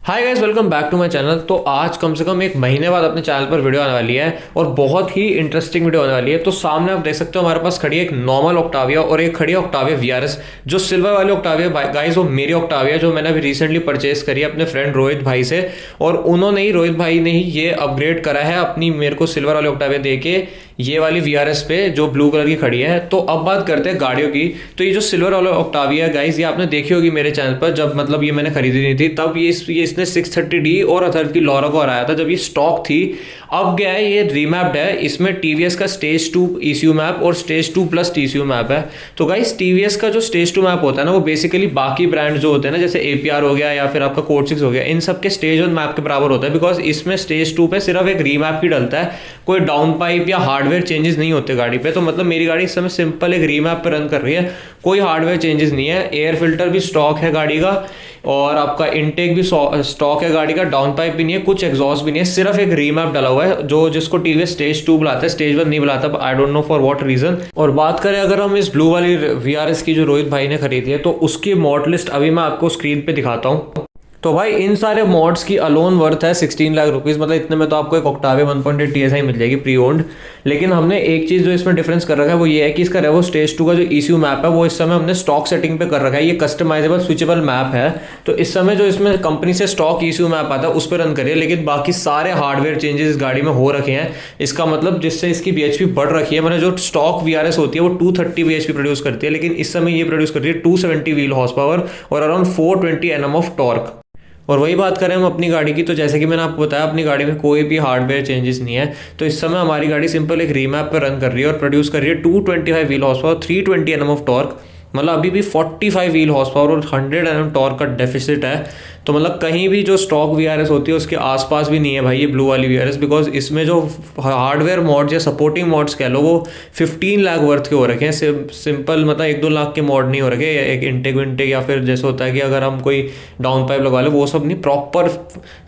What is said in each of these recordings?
Hi guys, welcome back to my channel. तो आज कम से कम एक महीने बाद अपने चैनल पर वीडियो आने वाली है और बहुत ही इंटरेस्टिंग वीडियो आने वाली है। तो सामने आप देख सकते हो हमारे पास खड़ी है एक नॉर्मल ऑक्टाविया और एक खड़ी है ऑक्टाविया वीआरएस। जो सिल्वर वाली ऑक्टाविया गाइस वो मेरी ऑक्टाविया जो मैंने अभी रिसेंटली परचेस करी है अपने फ्रेंड रोहित भाई से, और उन्होंने ही रोहित भाई ने ही ये अपग्रेड करा है अपनी मेरे को सिल्वर वाली ऑक्टाविया दे के ये वाली वीआरएस पे जो ब्लू कलर की खड़ी है। तो अब बात करते हैं गाड़ियों की। तो ये जो सिल्वर वाला ऑक्टाविया गाइस ये आपने देखी होगी मेरे चैनल पर, जब मतलब ये मैंने खरीदी नहीं थी तब ये इसने 630D और अथर्व की लॉरा को हराया था जब ये स्टॉक थी। अब गया है ये रीमैप्ड है, इसमें टीवीएस का स्टेज 2 ECU मैप और स्टेज 2 प्लस TCU मैप है। तो गाइस टीवीएस का जो स्टेज 2 मैप होता है ना वो बेसिकली बाकी ब्रांड जो होते हैं ना जैसे APR हो गया या फिर आपका कोड 6 हो गया, इन सब के स्टेज 1 मैप के बराबर होता है। बिकॉज इसमें स्टेज 2 पे सिर्फ एक रीमैप ही डलता है, कोई डाउन पाइप या हार्डवेयर चेंजेस नहीं होते गाड़ी पे। तो मतलब मेरी गाड़ी इस समय सिंपल एक रीमैप पे रन कर रही है, कोई हार्डवेयर चेंजेस नहीं है। एयर फिल्टर भी स्टॉक है गाड़ी का और आपका इनटेक भी स्टॉक है गाड़ी का, डाउन पाइप भी नहीं है, कुछ एग्जॉस्ट भी नहीं है, सिर्फ एक रीमैप डला हुआ है जो जिसको टीवीएस स्टेज 2 बुलाता है, स्टेज 1 नहीं बुलाता। I don't know for what reason. और बात करें अगर हम इस ब्लू वाली वीआरएस की जो रोहित भाई ने खरीदी है तो उसकी मॉडल लिस्ट अभी मैं आपको स्क्रीन पे दिखाता हूँ। तो भाई इन सारे मॉड्स की अलोन वर्थ है 16 लाख रुपीज़। मतलब इतने में तो आपको एक ऑक्टाविया 1.8 TSI मिल जाएगी प्री ओन्ड। लेकिन हमने एक चीज़ जो इसमें डिफरेंस कर रखा है वो ये है कि इसका रेवो स्टेज 2 का जो ECU मैप है वो इस समय हमने स्टॉक सेटिंग पे कर रखा है। ये कस्टमाइजेबल स्विचेबल मैप है, तो इस समय जो इसमें कंपनी से स्टॉक ECU मैप आता है उस पर रन करिए। लेकिन बाकी सारे हार्डवेयर चेंजेस इस गाड़ी में हो रखे हैं। इसका मतलब जिससे इसकी BHP बढ़ रखी है, मैंने जो स्टॉक VRS होती है वो 230 BHP प्रोड्यूस करती है, लेकिन इस समय ये प्रोड्यूस करती है 270 व्हील हॉर्स पावर और अराउंड 420 Nm ऑफ टॉर्क। और वही बात करें हम अपनी गाड़ी की, तो जैसे कि मैंने आपको बताया अपनी गाड़ी में कोई भी हार्डवेयर चेंजेस नहीं है। तो इस समय हमारी गाड़ी सिंपल एक रीमैप पर रन कर रही है और प्रोड्यूस कर रही है 225 wheel horse power, 320 Nm of torque. मतलब अभी भी 45 व्हील हॉर्स पावर और 100 Nm टॉर्क का डेफिसिट है। तो मतलब कहीं भी जो स्टॉक VRS होती है उसके आसपास भी नहीं है भाई ये ब्लू वाली VRS। बिकॉज इसमें जो हार्डवेयर मॉड्स या सपोर्टिंग मॉड्स कह लो वो 15 लाख वर्थ के हो रखे हैं। सिंपल मतलब 1-2 लाख के मॉड नहीं हो रखे, एक इंटेक विंटेक या फिर जैसे होता है कि अगर हम कोई डाउन पाइप लगा ले वो सब नहीं, प्रॉपर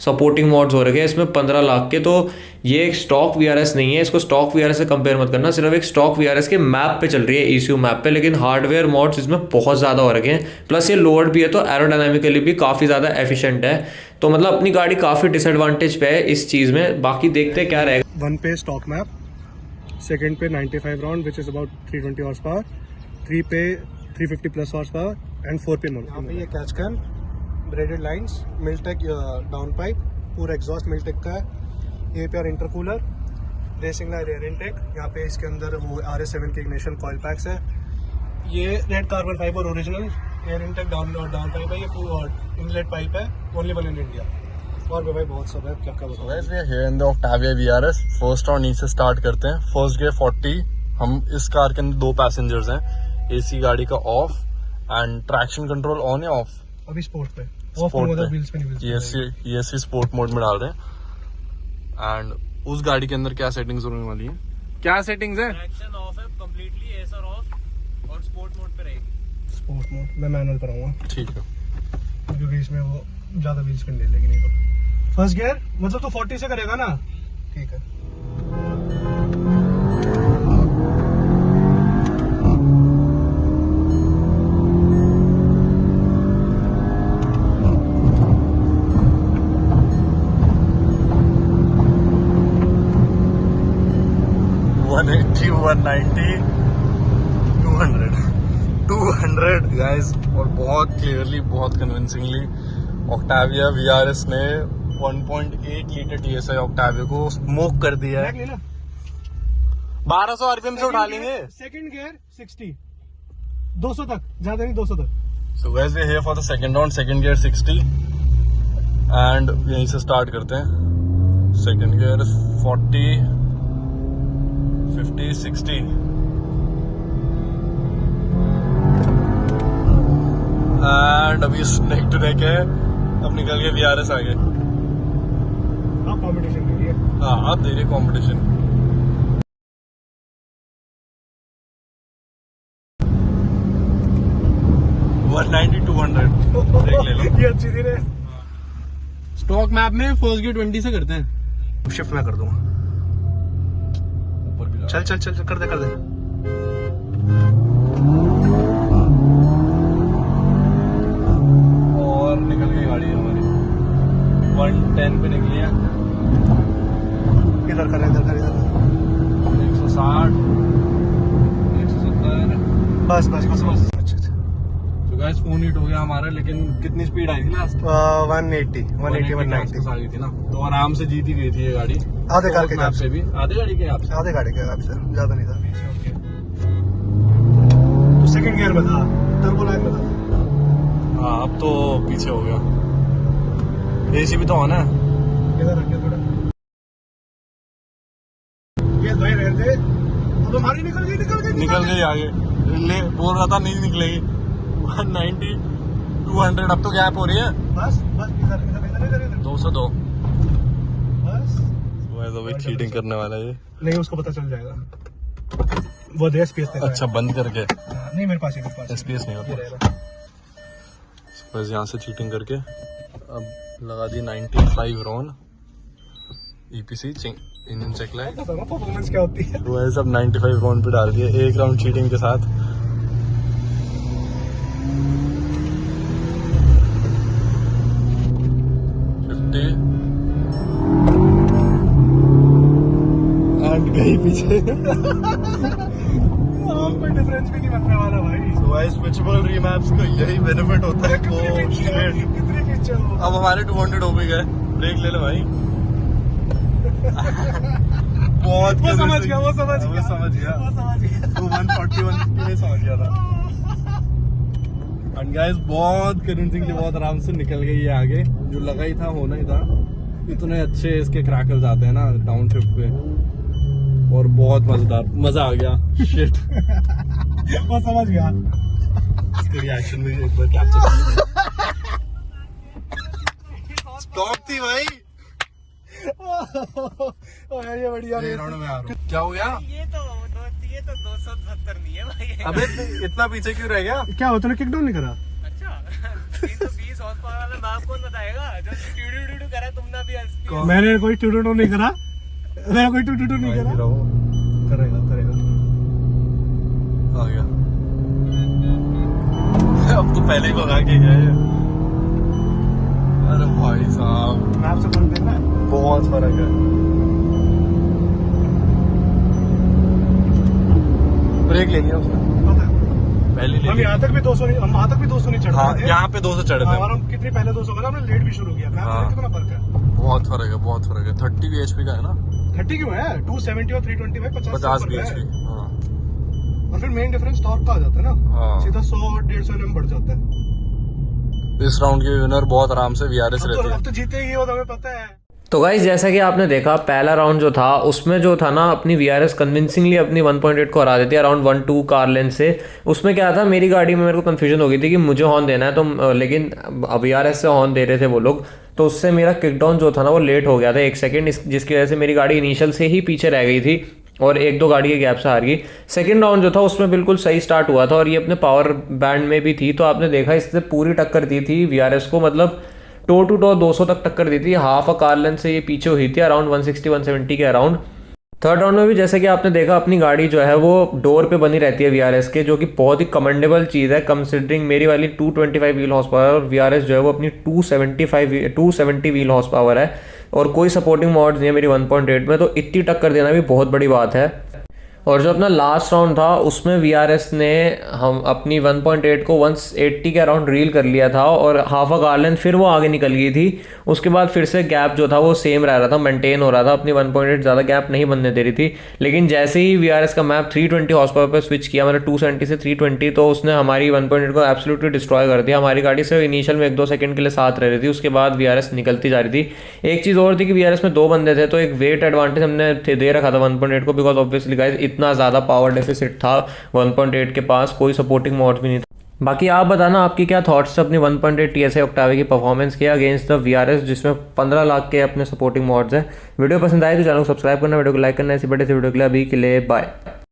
सपोर्टिंग मॉड्स हो रखे हैं इसमें 15 लाख के। तो ये एक स्टॉक VRS नहीं है, इसको स्टॉक VRS से कंपेयर मत करना। सिर्फ एक स्टॉक VRS के मैप पे चल रही है, ECU मैप पे, लेकिन हार्डवेयर मॉड्स इसमें बहुत ज़्यादा हो रखे हैं। प्लस ये लोअर्ड भी है तो एरोडायनामिकली भी काफ़ी ज़्यादा एफिशिएंट है। तो मतलब अपनी गाड़ी काफ़ी डिसएडवांटेज पे है इस चीज़ में। बाकी देखते क्या रहेगा। 1 पे स्टॉक मैप, सेकंड पे 95 round which is about 320 horse power, 3 पे 350 प्लस हॉर्स पावर एंड 4 पे यहाँ पे ये catch can, braided lines, Milltek down pipe, पूरा एग्जॉस्ट मिल्टेक का है। ये पे intercooler, racing line air intake, यहाँ पे इसके अंदर वो RS7 के इग्निशन कॉइल पैक्स है। ये red carbon fibre original air intake down pipe है, ये इनलेट पाइप है, ओनली वन इन इंडिया। और भी भाई बहुत सब है, क्या क्या बताओ। Guys, we are here in the Octavia VRS। First round नीचे से स्टार्ट करते हैं। First gear 40। हम इस कार के अंदर 2 पैसेंजर्स हैं। AC गाड़ी का of and traction control on या ऑफ? अभी स्पोर्ट पे, स्पोर्ट पे ESC स्पोर्ट मोड में डाल रहे हैं। एंड उस गाड़ी के अंदर क्या सेटिंग्स होने वाली है? क्या सेटिंग्स है? ट्रैक्शन ऑफ है कंप्लीटली, एसर ऑफ और स्पोर्ट मोड पे रहेगी। स्पोर्ट मोड मैं मैनुअल पर आऊँगा, ठीक है, क्योंकि इसमें वो ज़्यादा व्हील स्पिन ले लेगी नहीं तो। फर्स्ट गियर मतलब तो 40 से करेगा ना? ठीक है। गाइस, और बहुत क्लियरली बहुत कन्विंसिंगली ऑक्टाविया VRS ने 1.8 लीटर TSI ऑक्टाविया को स्मोक कर दिया है। 1200 RPM से उठा लेंगे। सेकंड गियर 60, 200 तक, ज्यादा नहीं 200 तक। So guys, we are here for the second round, second gear 60 and यहीं से स्टार्ट करते हैं। सेकंड गियर 40, 50, 60 एंड अभी नेक टू नेक है। अब निकल के VRS आ गए। आप कॉम्पिटिशन दे रही है। हाँ, आप दे रहे कॉम्पिटिशन। देख ले लो। ये अच्छी थी। स्टॉक मैप में फर्स्ट गियर 20 से करते हैं। शिफ्ट मैं कर दूंगा। ऊपर भी चल चल चल कर दे। और निकल गई गाड़ी हमारी। 110 पे निकली है। इधर कर 160, 170। बस बस बस बस। अच्छा अच्छा। तो गाइस फोन हीट हो गया हमारा, लेकिन कितनी स्पीड आई थी लास्ट? 180 190 आ गई थी ना, तो आराम से जीत ही गई थी ये गाड़ी। आधे कार के गैप से भी, आधे गाड़ी के आपसे, आधे गाड़ी के गैप से, ज्यादा नहीं था। तो सेकंड गियर में था, टर्बो लाइन में था। हाँ अब तो पीछे हो गया। एसी भी तो ऑन है। इधर रखिए थोड़ा। ये भाई रहते, अब हमारी निकल गई आगे। ले बोल रहा था नहीं निकलेगी। 190, 200 अब तो गैप हो रही है। बस बस इधर इधर इधर इधर इधर 202। बस। वो भाई चीटिंग करने वाला है ये। नहीं, उसको पता चल जाएगा। वो दे स्पेस देता है। अच्छा बंद करके। नहीं, मेरे पास ही स्पेस नहीं होता। बस यहाँ से चीटिंग करके अब लगा दी 95 RON EPC engine check light. Performance क्या होती है? वो है सब 95 रॉन पे डाल दिए, एक राउंड चीटिंग के साथ। गई पीछे। कोई डिफरेंस भी नहीं बनने वाला भाई। तो भाई स्विचेबल रीमैप्स का यही बेनिफिट होता है। कितने खींचे हो? अब हमारे 200 हो भी गए। ब्रेक ले लो भाई। बहुत वो समझ गया। वो समझ गया। तो 140 150 समझ गया था। एंड गाइस बहुत कन्विंसिंगली, बहुत आराम से निकल गई है आगे। जो लगा ही था, होना ही था। इतने अच्छे इसके क्रैकर्स आते हैं ना डाउन शिफ्ट पे, और बहुत मजेदार, मजा आ गया। शिट। वो समझ गया। इसके रिएक्शन में एक बार कैप्चर स्टॉप थी भाई। ये बढ़िया। राउंड में आ रहा हूँ। क्या हो गया? ये तो 270 नहीं है भाई। अबे इतना पीछे क्यों रह गया? क्या हो, तूने किक डाउन नहीं करा? अच्छा 320 हॉर्स पावर वाला नाम कौन बताएगा? जो टू करा तुमने भी। मैंने कोई टू नहीं करा। मैंने कोई टू नहीं करा। करेगा। आ गया। अब तो पहले ही भगा के गया है। अरे भाई साहब, मैप से फर्क देख रहा है? बहुत फर्क है। ब्रेक लेनी है उसने, पता है। पहले हम यहाँ तक भी 200 नहीं, हम वहाँ तक भी 200 नहीं चढ़ हाँ, रहे थे। यहाँ पे 200 चढ़े थे। और हम कितनी पहले 200 करा, हमने लेट भी शुरू किया। मैप हाँ। में कितना फर्क है? बहुत फर्क है। 30 bhp का है ना। 30 क्यों है? 270 और 320 भाई 50 ऊपर का है। bhp। हाँ और फिर मेन डिफरेंस टॉर्क का आ जाता है ना। हाँ। सीधा 100 और 150 Nm बढ़ जाता है। इस राउंड की विनर बहुत आराम से VRS रहती है। अब तो जीते ही हो, हमें पता है। तो गाइस जैसा कि आपने देखा पहला राउंड जो था उसमें जो था ना अपनी VRS कन्विंसिंगली अपनी 1.8 को हरा देती है अराउंड 1-2 कार लेंथ से। उसमें क्या था, मेरी गाड़ी में मेरे को कन्फ्यूजन हो गई थी कि मुझे हॉर्न देना है तो लेकिन VRS से हॉर्न दे रहे थे वो लोग, तो उससे मेरा किकडाउन जो था ना वो लेट हो गया था 1 सेकेंड, जिसकी वजह से मेरी गाड़ी इनिशियल से ही पीछे रह गई थी और 1-2 गाड़ी के गैप से हार गई। सेकंड राउंड जो था उसमें बिल्कुल सही स्टार्ट हुआ था और ये अपने पावर बैंड में भी थी, तो आपने देखा इससे पूरी टक्कर दी थी VRS को, मतलब टो टू टो 200 तक टक्कर दी थी। हाफ अ कार लेंथ से ये पीछे हुई थी अराउंड 160-170 के अराउंड। थर्ड राउंड में भी जैसे कि आपने देखा अपनी गाड़ी जो है वो डोर पे बनी रहती है VRS के, जो कि बहुत ही कमेंडेबल चीज़ है कंसिडरिंग मेरी वाली 225 व्हील हॉर्स पावर और VRS जो है वो अपनी 270 व्हील हॉर्स पावर है और कोई सपोर्टिंग मॉड्स नहीं है मेरी 1.8 में, तो इतनी टक्कर देना भी बहुत बड़ी बात है। और जो अपना लास्ट राउंड था उसमें VRS ने हम अपनी 1.8 को 180 के अराउंड रील कर लिया था और हाफ अ कार लेंथ फिर वो आगे निकल गई थी। उसके बाद फिर से गैप जो था वो सेम रह रहा था, मेंटेन हो रहा था, अपनी 1.8 ज़्यादा गैप नहीं बनने दे रही थी। लेकिन जैसे ही VRS का मैप 320 हॉर्स पावर पर स्विच किया, मतलब 270 से 320, तो उसने हमारी 1.8 को एब्सोल्युटली डिस्ट्रॉय कर दिया। हमारी गाड़ी से इनिशियल में 1-2 सेकंड के लिए साथ रह रही थी, उसके बाद VRS निकलती जा रही थी। एक चीज़ और थी कि VRS में 2 बंदे थे, तो एक वेट एडवांटेज हमने दे रखा था 1.8 को, बिकॉज ऑब्वियसली गाइस इतना ज़्यादा पावर डेफिसिट था 1.8 के पास, कोई सपोर्टिंग मॉड भी नहीं था। बाकी आप बताना आपकी क्या थॉट्स अपनी 1.8 TSI ऑक्टाविया की परफॉर्मेंस के अगेंस्ट द VRS जिसमें 15 लाख के अपने सपोर्टिंग मॉड्स हैं। वीडियो पसंद आए तो चैनल को सब्सक्राइब करना, वीडियो को लाइक करना। ऐसी बड़े से वीडियो के लिए अभी के लिए बाय।